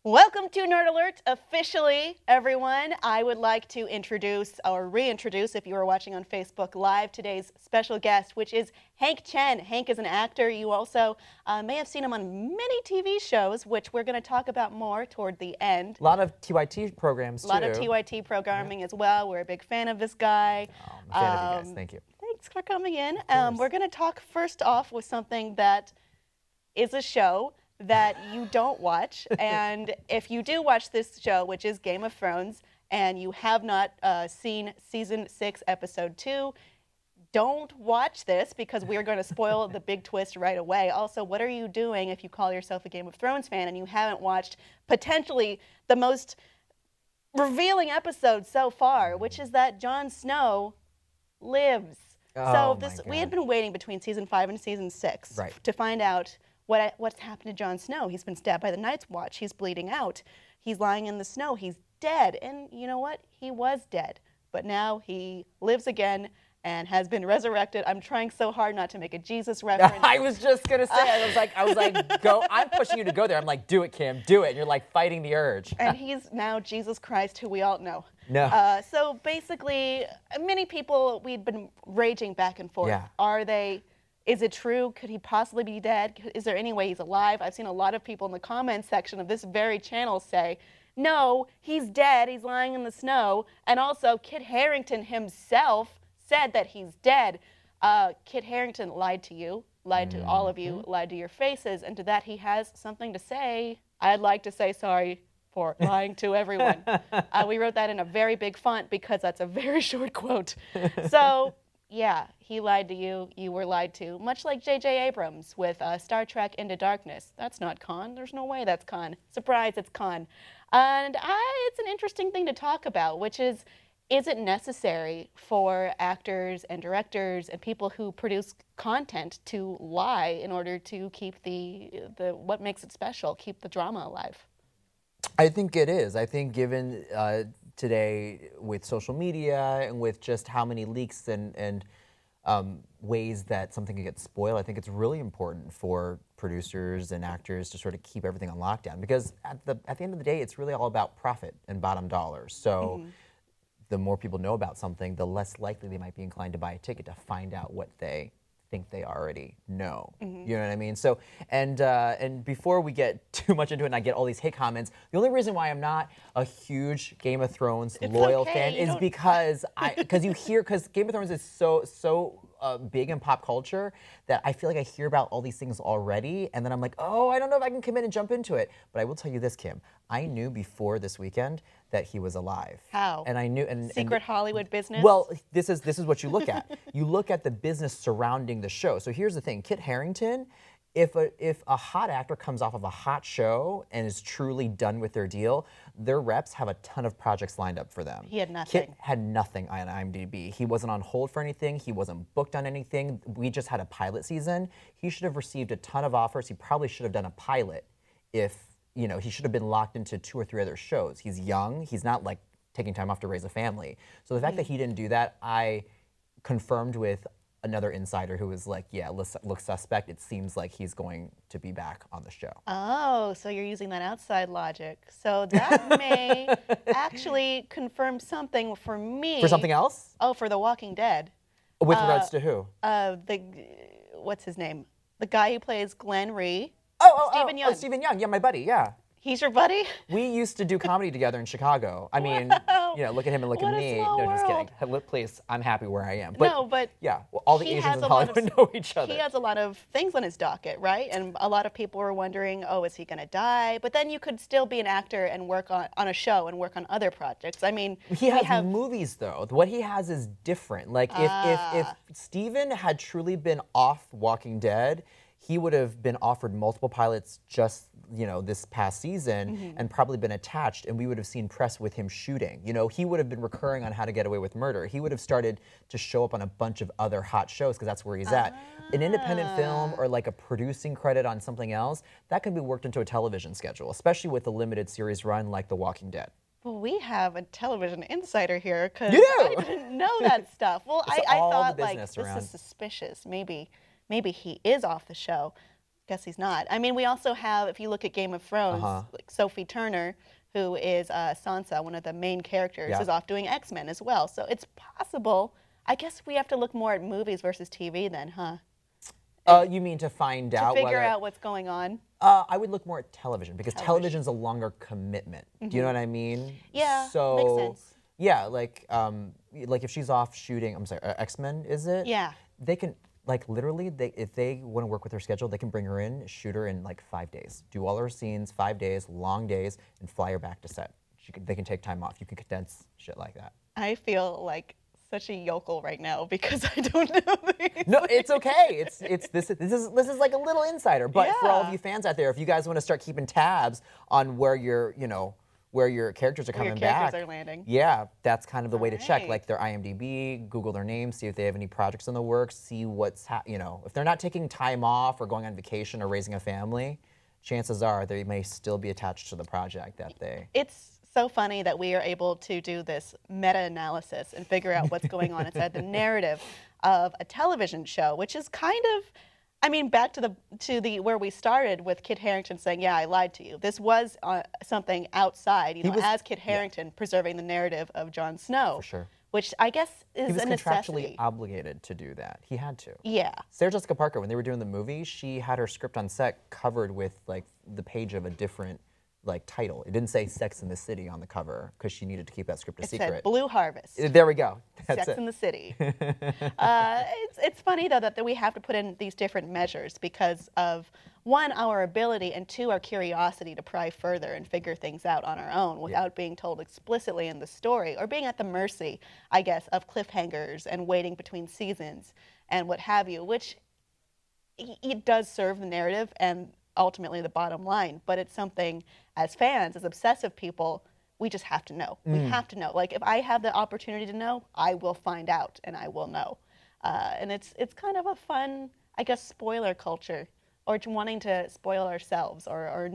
Welcome to Nerd Alert, officially, everyone. I would like to introduce, or reintroduce, if you are watching on Facebook Live, today's special guest, which is Hank Chen. Hank is an actor. You also may have seen him on many TV shows, which we're going to talk about more toward the end. A lot of TYT programs, too. A lot of TYT programming as well. We're a big fan of this guy. Oh, I'm a fan of you guys. Thank you. Thanks for coming in. Of We're going to talk first off with something that is a show that you don't watch. And if you do watch this show, which is Game of Thrones, and you have not seen season 6, episode 2, don't watch this because we are going to spoil the big twist right away. Also, what are you doing if you call yourself a Game of Thrones fan and you haven't watched potentially the most revealing episode so far, which is that Jon Snow lives. Oh, We had been waiting between season 5 and season 6 to find out what's happened to Jon Snow. He's been stabbed by the Night's Watch. He's bleeding out. He's lying in the snow. He's dead. And you know what? He was dead. But now he lives again and has been resurrected. I'm trying so hard not to make a Jesus reference. I was just going to say, I was like, go. I'm pushing you to go there. I'm like, do it, Kim, do it. And you're like fighting the urge. And he's now Jesus Christ, who we all know. No. So basically, many people, we'd been raging back and forth. Yeah. Is it true? Could he possibly be dead? Is there any way he's alive? I've seen a lot of people in the comments section of this very channel say, no, he's dead. He's lying in the snow. And also, Kit Harington himself said that he's dead. Kit Harington lied to you, lied to all of you, lied to your faces, and to that he has something to say. I'd like to say sorry for lying to everyone. We wrote that in a very big font because that's a very short quote. So, yeah, he lied to you. You were lied to. Much like J.J. Abrams with Star Trek Into Darkness. That's not con. There's no way that's con. Surprise, it's con. And it's an interesting thing to talk about, which is it necessary for actors and directors and people who produce content to lie in order to keep the what makes it special, keep the drama alive? I think it is. I think given today with social media and with just how many leaks and ways that something can get spoiled, I think it's really important for producers and actors to sort of keep everything on lockdown, because at the end of the day, it's really all about profit and bottom dollars. So the more people know about something, the less likely they might be inclined to buy a ticket to find out what they think they already know. You know what I mean? So, and before we get too much into it and I get all these hate comments, the only reason why I'm not a huge Game of Thrones loyal fan is because because Game of Thrones is so big in pop culture that I feel like I hear about all these things already, and then I'm like, oh, I don't know if I can commit and jump into it. But I will tell you this, Kim, I knew before this weekend that he was alive. How? And I knew, Secret Hollywood business? Well, this is what you look at. You look at the business surrounding the show. So here's the thing, Kit Harington, if a hot actor comes off of a hot show and is truly done with their deal, their reps have a ton of projects lined up for them. He had nothing. Kit had nothing on IMDb. He wasn't on hold for anything. He wasn't booked on anything. We just had a pilot season. He should have received a ton of offers. He probably should have done a pilot if, he should have been locked into 2 or 3 other shows. He's young. He's not like taking time off to raise a family. So the fact that he didn't do that, I confirmed with another insider who was like, yeah, looks suspect. It seems like he's going to be back on the show. Oh, so you're using that outside logic. So that may actually confirm something for me. For something else? Oh, for The Walking Dead. With regards to who? What's his name? The guy who plays Glenn Rhee. Stephen Young. Stephen Young, yeah, my buddy, yeah. He's your buddy? We used to do comedy together in Chicago. I mean, look at him and look at me. No, just kidding. Please, I'm happy where I am. But yeah, all the Asians in Hollywood know each other. He has a lot of things on his docket, right? And a lot of people were wondering, oh, is he going to die? But then you could still be an actor and work on a show and work on other projects. I mean, he has movies though. What he has is different. Like if Steven had truly been off Walking Dead, he would have been offered multiple pilots just, this past season and probably been attached, and we would have seen press with him shooting. He would have been recurring on How to Get Away with Murder. He would have started to show up on a bunch of other hot shows because that's where he's at. An independent film or like a producing credit on something else, that can be worked into a television schedule, especially with a limited series run like The Walking Dead. Well, we have a television insider here because You do? I didn't know that stuff. Well, I thought like this is suspicious. Maybe he is off the show. Guess he's not. I mean, we also have, if you look at Game of Thrones, like Sophie Turner, who is Sansa, one of the main characters, is off doing X-Men as well. So it's possible. I guess we have to look more at movies versus TV then, huh? You mean to find out To figure whether, out what's going on? I would look more at television because television's a longer commitment. Do you know what I mean? Yeah, so, makes sense. Yeah, like if she's off shooting, I'm sorry, X-Men, is it? Yeah. They can, like literally, if they want to work with her schedule, they can bring her in, shoot her in like 5 days, do all her scenes, 5 days, long days, and fly her back to set. They can take time off. You can condense shit like that. I feel like such a yokel right now because I don't know these. No, it's okay. This is like a little insider. But for all of you fans out there, if you guys want to start keeping tabs on where your characters are coming back, are landing. Yeah, that's kind of the way to check, Right. like their IMDb, Google their names, see if they have any projects in the works, see what's if they're not taking time off or going on vacation or raising a family, chances are they may still be attached to the project that they. It's so funny that we are able to do this meta-analysis and figure out what's going on inside the narrative of a television show, which is kind of, I mean, back to the where we started with Kit Harington saying, "Yeah, I lied to you." This was something outside, as Kit Harington preserving the narrative of Jon Snow, For sure. which I guess is He was a contractually necessity. obligated to do that. He had to. Yeah. Sarah Jessica Parker, when they were doing the movie, she had her script on set covered with like the page of a different like title. It didn't say Sex in the City on the cover because she needed to keep that script a It secret. said Blue Harvest. There we go. That's Sex it. in the City. It's funny though that we have to put in these different measures because of one, our ability, and two, our curiosity to pry further and figure things out on our own without being told explicitly in the story or being at the mercy, I guess, of cliffhangers and waiting between seasons and what have you, which it does serve the narrative and ultimately the bottom line, but it's something as fans, as obsessive people, we just have to know. We have to know. Like if I have the opportunity to know, I will find out and I will know. And it's kind of a fun, I guess, spoiler culture, or wanting to spoil ourselves or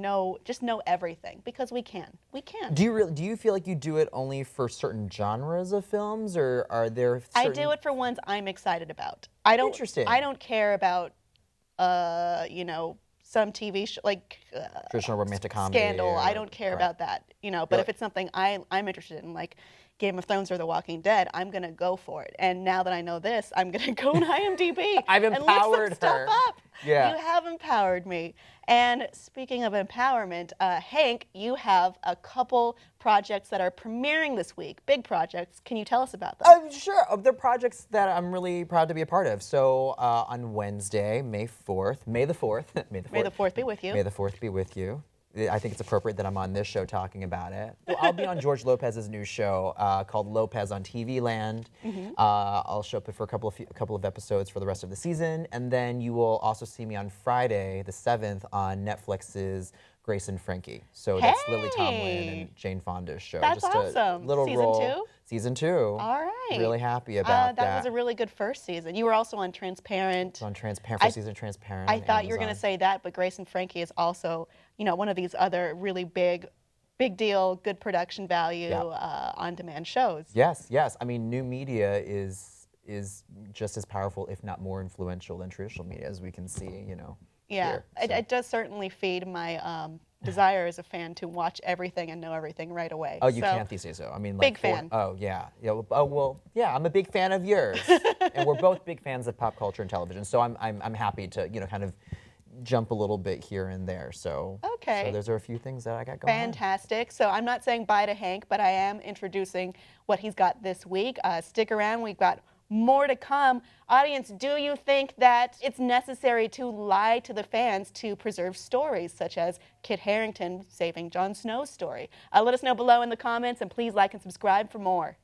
just know everything because we can. We can. Do you feel like you do it only for certain genres of films, or are there certain... I do it for ones I'm excited about. I don't. Interesting. I don't care about, some TV show like traditional romantic comedy. Scandal. or- I don't care right. about that. But if it's something I'm interested in, like Game of Thrones or The Walking Dead, I'm gonna go for it. And now that I know this, I'm gonna go on IMDb I've and look empowered some stuff her. up. Yeah. You have empowered me. And speaking of empowerment, Hank, you have a couple projects that are premiering this week. Big projects. Can you tell us about them? Sure. They're projects that I'm really proud to be a part of. So on Wednesday, May the 4th, May the 4th be with you. May the 4th be with you. I think it's appropriate that I'm on this show talking about it. So I'll be on George Lopez's new show called Lopez on TV Land. I'll show up for a couple of episodes for the rest of the season, and then you will also see me on Friday, the 7th, on Netflix's Grace and Frankie. So that's Lily Tomlin and Jane Fonda's show. That's Just awesome. a little Season role. 2? Season 2. All right. Really happy about that. That was a really good first season. You were also on Transparent. On Transparent, first season of Transparent. I thought you were going to Amazon. say that, but Grace and Frankie is also, one of these other really big deal, good production value, on-demand shows. Yes. I mean, new media is just as powerful, if not more influential than traditional media, as we can see, Yeah, here, it does certainly feed my desire as a fan to watch everything and know everything right away. Oh, you So, can't these days, though. I mean, Big fan. Oh, yeah. I'm a big fan of yours, and we're both big fans of pop culture and television. So I'm happy to kind of jump a little bit here and there. So Okay. So those are a few things that I got going on. Fantastic. So I'm not saying bye to Hank, but I am introducing what he's got this week. Stick around. We've got more to come. Audience, do you think that it's necessary to lie to the fans to preserve stories, such as Kit Harington saving Jon Snow's story? Let us know below in the comments, and please like and subscribe for more.